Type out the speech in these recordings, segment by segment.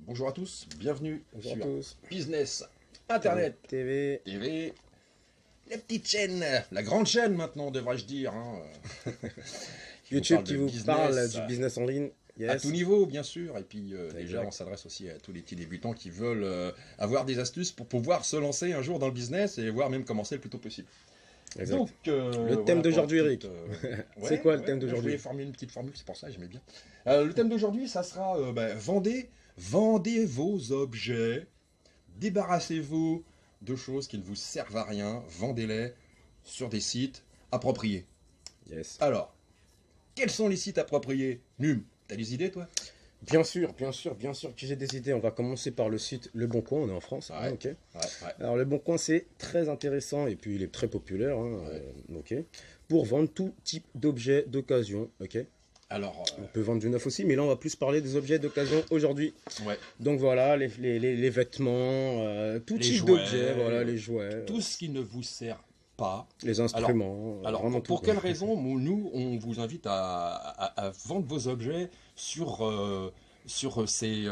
Bonjour à tous, bienvenue Bonjour à sur tous. Business, Internet, TV. TV, les petites chaînes, la grande chaîne maintenant devrais-je dire, qui vous YouTube parle qui de vous parle business du business en ligne. à Yes. tout niveau bien sûr, et puis déjà Exact. on s'adresse aussi à tous les petits débutants qui veulent avoir des astuces pour pouvoir se lancer un jour dans le business et voir même commencer le plus tôt possible. Exact. Donc, Le thème d'aujourd'hui, Eric. C'est quoi le thème Je d'aujourd'hui? voulais formuler une petite formule, c'est pour ça j'aimais bien. Le thème d'aujourd'hui, ça sera vendez vos objets, débarrassez-vous de choses qui ne vous servent à rien, vendez-les sur des sites appropriés. Yes. Alors, quels sont les sites appropriés? Num, t'as des idées toi? Bien sûr que j'ai des idées. On va commencer par le site Le Bon Coin. On est en France. Ouais. Ok. Ouais. Alors, Le Bon Coin, c'est très intéressant et puis il est très populaire. Ouais. Ok. Pour vendre tout type d'objets d'occasion. Ok. Alors, On peut vendre du neuf aussi, mais là, on va plus parler des objets d'occasion aujourd'hui. ouais, Donc voilà, les vêtements, tout Les type jouets, d'objets, voilà, les jouets, tout ce qui ne vous sert pas. les instruments. Alors, vraiment pour tout, quoi. quelle raison nous, on vous invite à vendre vos objets sur ces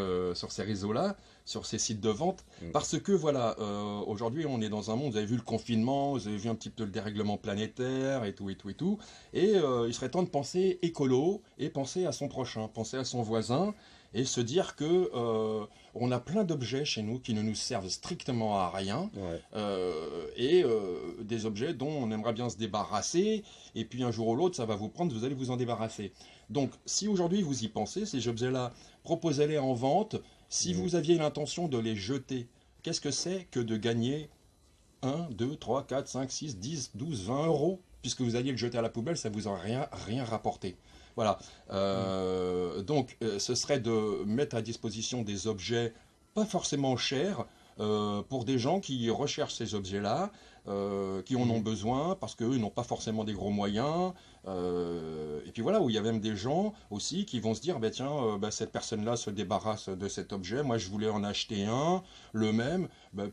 réseaux-là, sur ces sites de vente? Mm. Parce que, voilà, aujourd'hui, on est dans un monde, vous avez vu le confinement, vous avez vu un petit peu le dérèglement planétaire et tout. Et il serait temps de penser écolo et penser à son prochain, penser à son voisin et se dire que on a plein d'objets chez nous qui ne nous servent strictement à rien. Ouais. Des objets dont on aimerait bien se débarrasser, et puis un jour ou l'autre, ça va vous prendre, vous allez vous en débarrasser. Donc, si aujourd'hui vous y pensez, ces objets-là, proposez-les en vente. Si vous aviez l'intention de les jeter, qu'est-ce que c'est que de gagner 1, 2, 3, 4, 5, 6, 10, 12, 20 euros? Puisque vous alliez le jeter à la poubelle, ça vous aurait rien rapporté. Voilà. Donc, ce serait de mettre à disposition des objets pas forcément chers, pour des gens qui recherchent ces objets-là, qui en ont besoin, parce qu'eux n'ont pas forcément des gros moyens. Et puis voilà, où il y a même des gens aussi qui vont se dire, bah, tiens, cette personne-là se débarrasse de cet objet, moi je voulais en acheter un, le même, bah,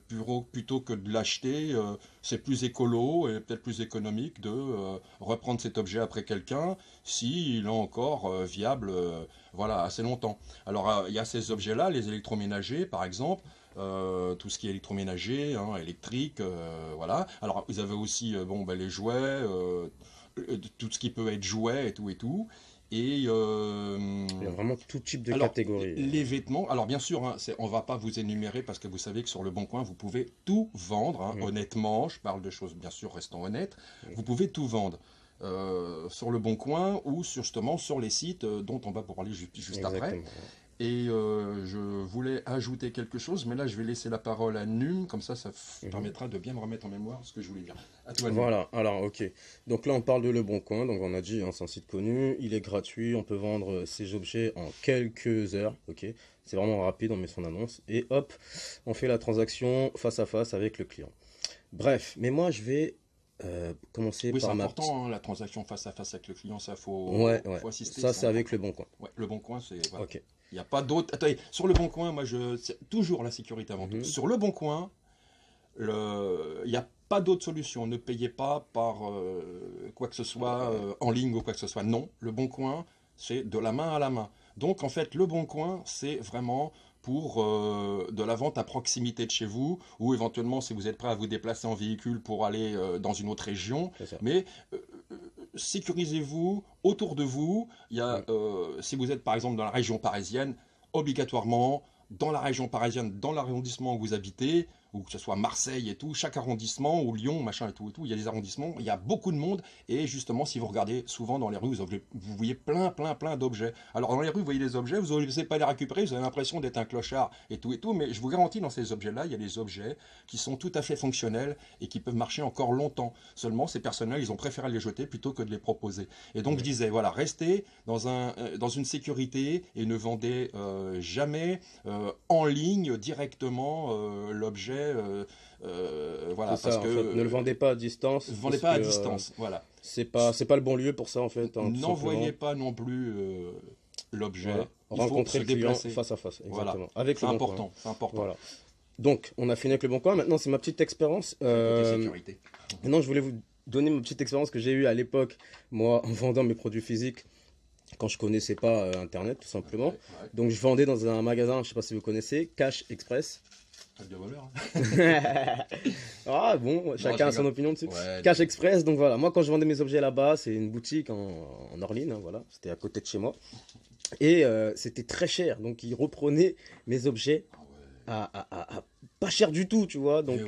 plutôt que de l'acheter, c'est plus écolo et peut-être plus économique de reprendre cet objet après quelqu'un, s'il est encore viable voilà, assez longtemps. Alors il y a ces objets-là, les électroménagers par exemple, tout ce qui est électroménager, électrique, voilà. Alors vous avez aussi les jouets, tout ce qui peut être jouet et tout. Et Il y a vraiment tout type de alors, catégories. les vêtements, alors bien sûr, on va pas vous énumérer parce que vous savez que sur Le Bon Coin, vous pouvez tout vendre, honnêtement, je parle de choses bien sûr restant honnêtes, vous pouvez tout vendre. Sur Le Bon Coin ou justement sur les sites dont on va pour parler juste après. Exactement. Et je voulais ajouter quelque chose, mais là je vais laisser la parole à Num, comme ça permettra de bien me remettre en mémoire ce que je voulais dire. À toi, Num. Voilà, alors ok. Donc là on parle de Le Bon Coin, donc on a dit, c'est un site connu, il est gratuit, on peut vendre ces objets en quelques heures, ok. C'est vraiment rapide, on met son annonce, et hop, on fait la transaction face à face avec le client. Bref, mais moi je vais commencer Oui, c'est par ma important, la transaction face à face avec le client, ça Ouais. faut assister. Ça c'est avec Le Bon Coin. Ouais, Le Bon Coin, c'est... Voilà. Ok. Il n'y a pas d'autre... Attendez, sur Le Bon Coin, c'est toujours la sécurité avant tout. Sur Le Bon Coin, il n'y a pas d'autre solution. Ne payez pas par quoi que ce soit en ligne ou quoi que ce soit. Non, Le Bon Coin, c'est de la main à la main. Donc, en fait, Le Bon Coin, c'est vraiment pour de la vente à proximité de chez vous, ou éventuellement si vous êtes prêt à vous déplacer en véhicule pour aller dans une autre région. C'est ça. Mais sécurisez-vous autour de vous. Il y a, si vous êtes par exemple dans la région parisienne, obligatoirement, dans la région parisienne, dans l'arrondissement où vous habitez, ou que ce soit Marseille et tout, chaque arrondissement, ou Lyon, machin et tout, il y a des arrondissements, il y a beaucoup de monde, et justement, si vous regardez souvent dans les rues, vous voyez plein d'objets. Alors dans les rues, vous voyez des objets, vous n'osez pas les récupérer, vous avez l'impression d'être un clochard et tout, mais je vous garantis, dans ces objets-là, il y a des objets qui sont tout à fait fonctionnels et qui peuvent marcher encore longtemps. Seulement, ces personnes-là, ils ont préféré les jeter plutôt que de les proposer. Et donc, je disais, voilà, restez dans une sécurité et ne vendez jamais en ligne directement l'objet. Voilà, C'est ça, parce en que fait, ne le vendez pas à distance. ne vendez parce pas à que, distance, voilà. c'est pas le bon lieu pour ça en fait. Tout N'envoyez simplement. pas non plus l'objet. Voilà. Il faut Rencontrer se le client déplacer. face à face, Voilà. exactement. Avec C'est Le Bon Coin. important, c'est important. Voilà. Donc, on a fini avec Le Bon Coin. Maintenant, c'est ma petite expérience. Côté sécurité. Maintenant, je voulais vous donner ma petite expérience que j'ai eue à l'époque, moi, en vendant mes produits physiques quand je connaissais pas Internet, tout simplement. Ouais, ouais. Donc je vendais dans un magasin, je sais pas si vous connaissez, Cash Express. Truc de voleur. Hein. Ah bon, chacun a je son rigole. opinion dessus. Ouais, Cash Express, donc voilà. Moi, quand je vendais mes objets là-bas, c'est une boutique en Orline, hein, voilà. C'était à côté de chez moi. Et c'était très cher. Donc, ils reprenaient mes objets ah ouais. à pas cher du tout, tu vois. Donc,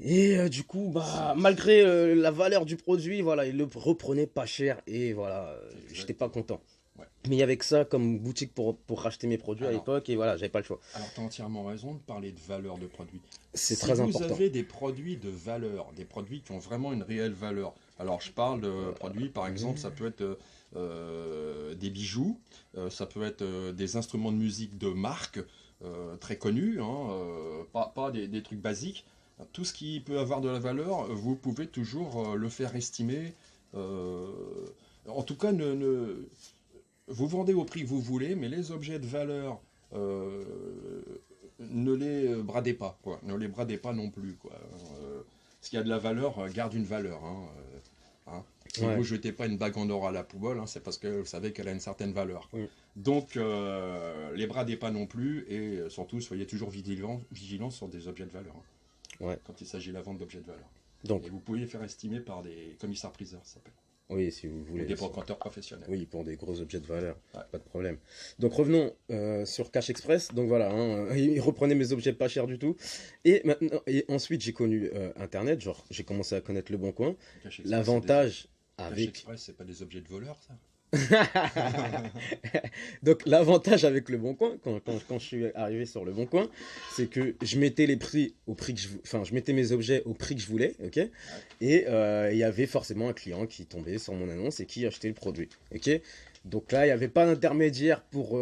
Eh ouais. du coup, bah, malgré la valeur du produit, voilà, ils le reprenaient pas cher. Et voilà, j'étais pas content. Ouais. Mais il y avait que ça comme boutique pour racheter mes produits à Alors, l'époque. Et voilà, j'avais pas le choix. Alors, tu as entièrement raison de parler de valeur de produit. C'est Si très vous important. avez des produits de valeur, des produits qui ont vraiment une réelle valeur, alors je parle de produits, par exemple, ça peut être des bijoux, ça peut être des instruments de musique de marque très connus, hein, pas des trucs basiques. Tout ce qui peut avoir de la valeur, vous pouvez toujours le faire estimer. euh, En tout cas, vous vendez au prix que vous voulez, mais les objets de valeur, euh, ne les bradez pas, quoi. Ne les bradez pas non plus, quoi. Ce qui a de la valeur garde une valeur, hein. Si Ouais. vous jetez pas une bague en or à la poubelle, hein, c'est parce que vous savez qu'elle a une certaine valeur. Oui. Donc, les bradez pas non plus, et surtout, soyez toujours vigilants sur des objets de valeur, hein, Ouais. quand il s'agit de la vente d'objets de valeur. Donc, Et vous pouvez les faire estimer par des commissaires-priseurs, ça s'appelle. oui, si vous Ou voulez. des brocanteurs professionnels. Oui, pour des gros objets de valeur, Ouais. pas de problème. Donc revenons sur Cash Express. Donc voilà, hein, ils reprenaient mes objets pas chers du tout. Et maintenant, et ensuite j'ai connu Internet, genre j'ai commencé à connaître Le Bon Coin. Cash Express, L'avantage Cash avec Express, c'est pas des objets de voleurs, ça? donc l'avantage avec Le Bon Coin, quand je suis arrivé sur Le Bon Coin, c'est que je mettais les prix au prix que enfin je mettais mes objets au prix que je voulais, ok. Et il y avait forcément un client qui tombait sur mon annonce et qui achetait le produit, ok. Donc là il n'y avait pas d'intermédiaire pour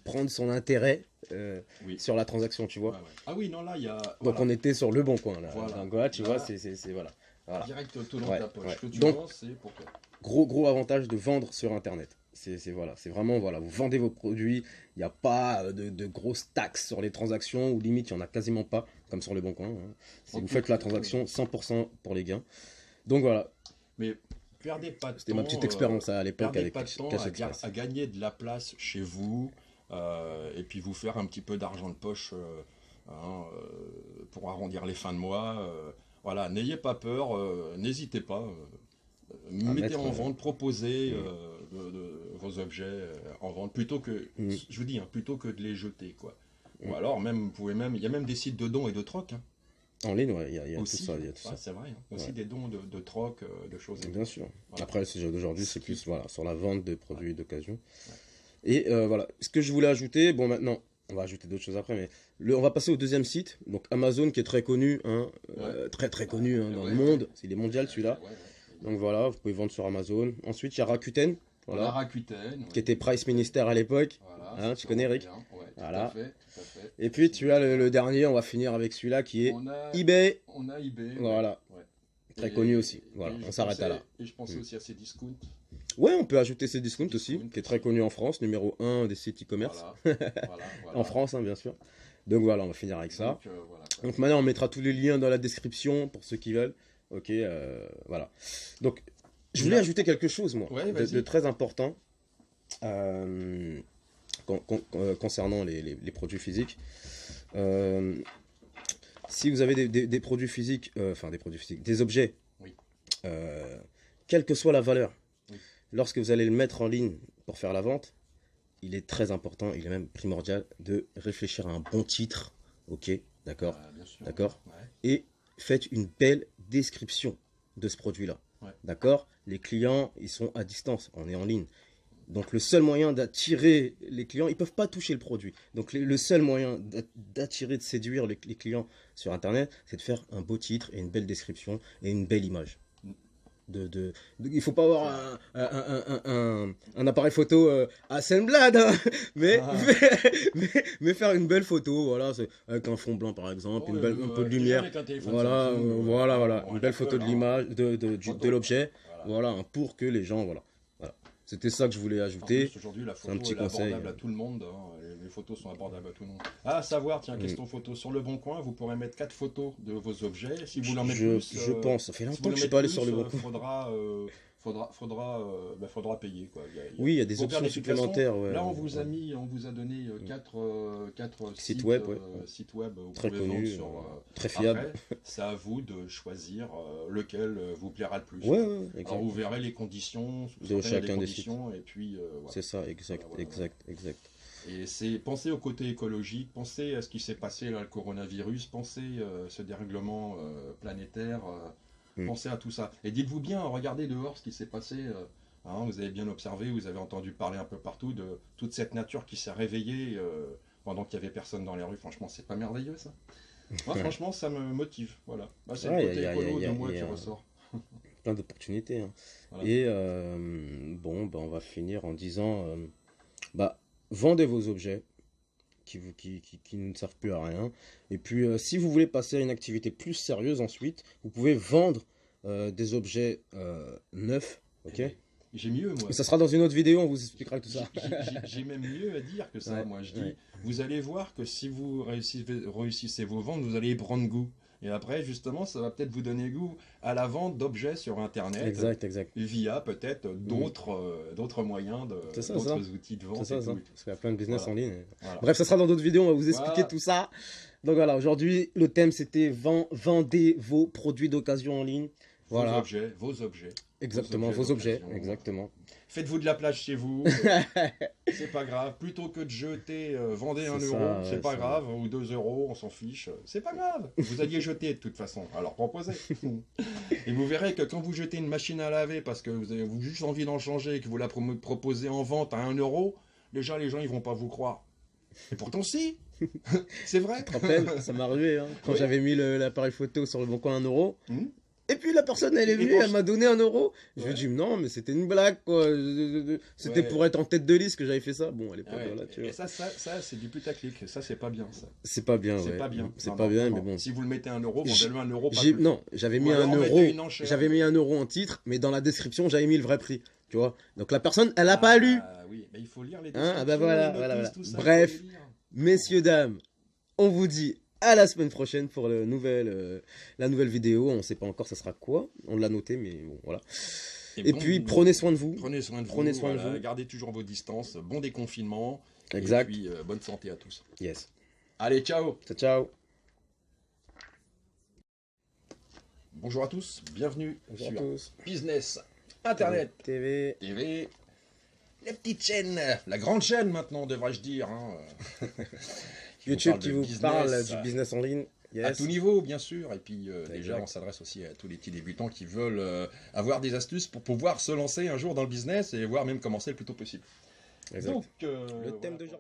prendre son intérêt Oui. sur la transaction, tu vois. Ouais, ouais. Ah oui, non, là, il y a. Donc Voilà. on était sur Le Bon Coin là. Voilà. Donc voilà, tu Là, vois, c'est voilà. Voilà. Direct tout dans Ouais, ta poche. ouais. Ce que tu Donc, vends, c'est pour toi. gros avantage de vendre sur internet. Voilà, c'est vraiment voilà, vous vendez vos produits, il n'y a pas de grosses taxes sur les transactions ou limite il n'y en a quasiment pas comme sur Le Bon Coin, hein. Si vous faites la transaction 100% pour les gains. Donc voilà, Mais perdez pas de temps. c'était ma petite expérience à l'époque Perdez avec pas de temps Cash Express. à gagner de la place chez vous et puis vous faire un petit peu d'argent de poche pour arrondir les fins de mois. Voilà, n'ayez pas peur, n'hésitez pas. Mettez mettre, en vente, proposez vos objets en vente plutôt que, je vous dis, hein, plutôt que de les jeter, quoi. Ou alors même, vous pouvez même, il y a même des sites de dons et de troc, hein, En ligne, ouais, il y a tout aussi. ça, il y a tout Ouais, ça. c'est vrai, hein. Aussi Ouais. des dons de troc, de choses. Bien sûr. Voilà. Après, ce jeu d'aujourd'hui, c'est plus voilà, sur la vente de produits d'occasion. Ouais. Et voilà, ce que je voulais ajouter, bon maintenant, on va ajouter d'autres choses après, mais on va passer au deuxième site, donc Amazon qui est très connu, hein, très connu hein, dans Ouais, le monde, il est mondial Ouais, celui-là. ouais. Donc voilà, vous pouvez vendre sur Amazon. Ensuite, il y a Rakuten, Voilà, voilà, Rakuten. qui était Price Minister à l'époque. Voilà, Hein, c'est tu connais, Eric? bien. Ouais, tout Voilà. à fait, tout à fait. Et puis tu as le dernier, on va finir avec celui-là qui est On a, eBay. on a eBay. Voilà. Ouais. Très Et- connu aussi. Voilà, et je on s'arrête à pensais- là. Et je pensais aussi à ces discounts. Ouais, on peut ajouter ces discounts aussi, Discount qui est très connu en France, numéro 1 des sites e-commerce. Voilà. En France, hein, bien sûr. Donc voilà, on va finir avec ça. Donc, voilà, quoi. Donc maintenant, on mettra tous les liens dans la description pour ceux qui veulent. Ok, voilà. Donc, je voulais ajouter quelque chose, moi, Ouais, de vas-y. très important concernant les produits physiques. Si vous avez des produits physiques, enfin des produits physiques, des objets, Oui. quelle que soit la valeur, Oui. lorsque vous allez le mettre en ligne pour faire la vente, il est très important, il est même primordial de réfléchir à un bon titre, ok, d'accord, Bien sûr. d'accord, Ouais. et faites une belle description de ce produit-là, Ouais. d'accord. Les clients, ils sont à distance, on est en ligne. Donc le seul moyen d'attirer les clients, ils peuvent pas toucher le produit. Donc le seul moyen d'attirer, de séduire les clients sur Internet, c'est de faire un beau titre et une belle description et une belle image. Il faut pas avoir un appareil photo Hasselblad, hein, mais faire une belle photo, voilà, avec un fond blanc par exemple, Ouais, un peu de lumière, avec un téléphone voilà, Samsung, voilà, bon, une belle photo de l'image, de Photo. l'objet, Voilà. voilà, pour que les gens, voilà. C'était ça que je voulais En ajouter. plus, aujourd'hui, la c'est un photo petit est conseil. abordable à tout le monde. Hein. Les photos sont abordables à tout le monde. Ah, à savoir, tiens, question photo. Sur le Bon Coin, vous pourrez mettre 4 photos de vos objets. Si vous voulez en mettre plus, Je pense, ça fait si vous longtemps voulez que je suis mettre pas allé plus, sur le Bon Coin. faudra payer, quoi. Oui, il y a des Pour faire options des fluctuations. supplémentaires. Ouais, Là, on ouais. vous a donné quatre Site web, ouais. sites web où vous Très pouvez connu, vendre sur. très fiable. Après, c'est à vous de choisir lequel vous plaira le plus. Ouais, ouais, Alors, exact. vous verrez les conditions, De certaines chacun des conditions, et puis voilà. C'est ça, exact, Voilà, voilà, exact, exact. Et c'est penser au côté écologique, penser à ce qui s'est passé là, le coronavirus, penser ce dérèglement planétaire, pensez à tout ça. Et dites-vous bien, regardez dehors ce qui s'est passé. Vous avez bien observé, vous avez entendu parler un peu partout de toute cette nature qui s'est réveillée pendant qu'il n'y avait personne dans les rues. Franchement, c'est pas merveilleux ça. Moi, franchement, ça me motive. Voilà. Bah, c'est Ouais, le côté écolo de moi qui ressort. Plein d'opportunités. Hein. Voilà. Et bon, bah, on va finir en disant bah, vendez vos objets qui ne servent plus à rien. Et puis, si vous voulez passer à une activité plus sérieuse ensuite, vous pouvez vendre des objets neufs. Ok. J'ai mieux, moi. Et ça sera dans une autre vidéo, on vous expliquera tout ça. J'ai même mieux à dire que ça. Ouais, Moi, je dis, ouais. vous allez voir que si vous réussissez vos ventes, vous allez y prendre goût. Et après, justement, ça va peut-être vous donner goût à la vente d'objets sur Internet. Exact, exact. Via peut-être d'autres moyens, d'autres outils de vente. C'est ça. Parce qu'il y a plein de business Voilà. en ligne. Voilà. Bref, ça sera dans d'autres vidéos, on va vous expliquer Voilà. tout ça. Donc voilà, aujourd'hui, le thème c'était vendez vos produits d'occasion en ligne. Voilà. Vos objets. Exactement, vos objets. d'occasion. Exactement. Faites-vous de la plage chez vous. C'est pas grave. Plutôt que de jeter, vendez 1 C'est euro, ça, c'est ouais, pas ça. grave. Ou 2 euros, on s'en fiche. C'est pas grave. Vous alliez jeter de toute façon. Alors proposez. Et vous verrez que quand vous jetez une machine à laver parce que vous avez juste envie d'en changer et que vous la proposez en vente à 1 euro, déjà les gens ils vont pas vous croire. Et pourtant si. C'est vrai. Tu te rappelles, ça m'est arrivé hein, quand Oui. j'avais mis l'appareil photo sur le bon coin à 1 euro. Hmm. Et puis la personne elle est venue, elle m'a donné 1 euro. Je lui ai dit non, mais c'était une blague quoi. C'était Ouais. pour être en tête de liste que j'avais fait ça. Bon, à l'époque, Ouais. voilà, tu Et vois. ça c'est du putaclic. Ça c'est pas bien ça. C'est pas bien, C'est ouais. pas bien. C'est Non, pas non, bien, non. mais bon. Si vous le mettez à 1 euro, vendez-le 1 euro. Pas plus. Non, j'avais mis Ou alors 1 mettez euro. une enchère. J'avais mis 1 euro en titre, mais dans la description, j'avais mis le vrai prix. Tu vois. Donc la personne, elle a pas lu. Oui, mais il faut lire les Hein, descriptions, bah voilà, les voilà, notices, voilà. tout ça, Bref. il faut les lire. Messieurs, dames, on vous dit à la semaine prochaine pour la nouvelle vidéo. On sait pas encore ça sera quoi. On l'a noté, mais bon, voilà. Et bon, puis, prenez soin de vous. Prenez soin de Prenez vous. soin de Voilà, vous. gardez toujours vos distances. Bon déconfinement. Exact. Et puis, bonne santé à tous. Yes. Allez, ciao. Ciao, ciao. Bonjour à tous. Bienvenue Bonjour à sur tous. Business Internet TV. TV. Les petites chaînes. La grande chaîne maintenant, devrais-je dire. Qui YouTube parle qui de vous business, parle du business en ligne. à Yes. tout niveau, bien sûr. Et puis, déjà, Exact. on s'adresse aussi à tous les petits débutants qui veulent avoir des astuces pour pouvoir se lancer un jour dans le business et voir même commencer le plus tôt possible. Exact. Donc, Le thème voilà. d'aujourd'hui.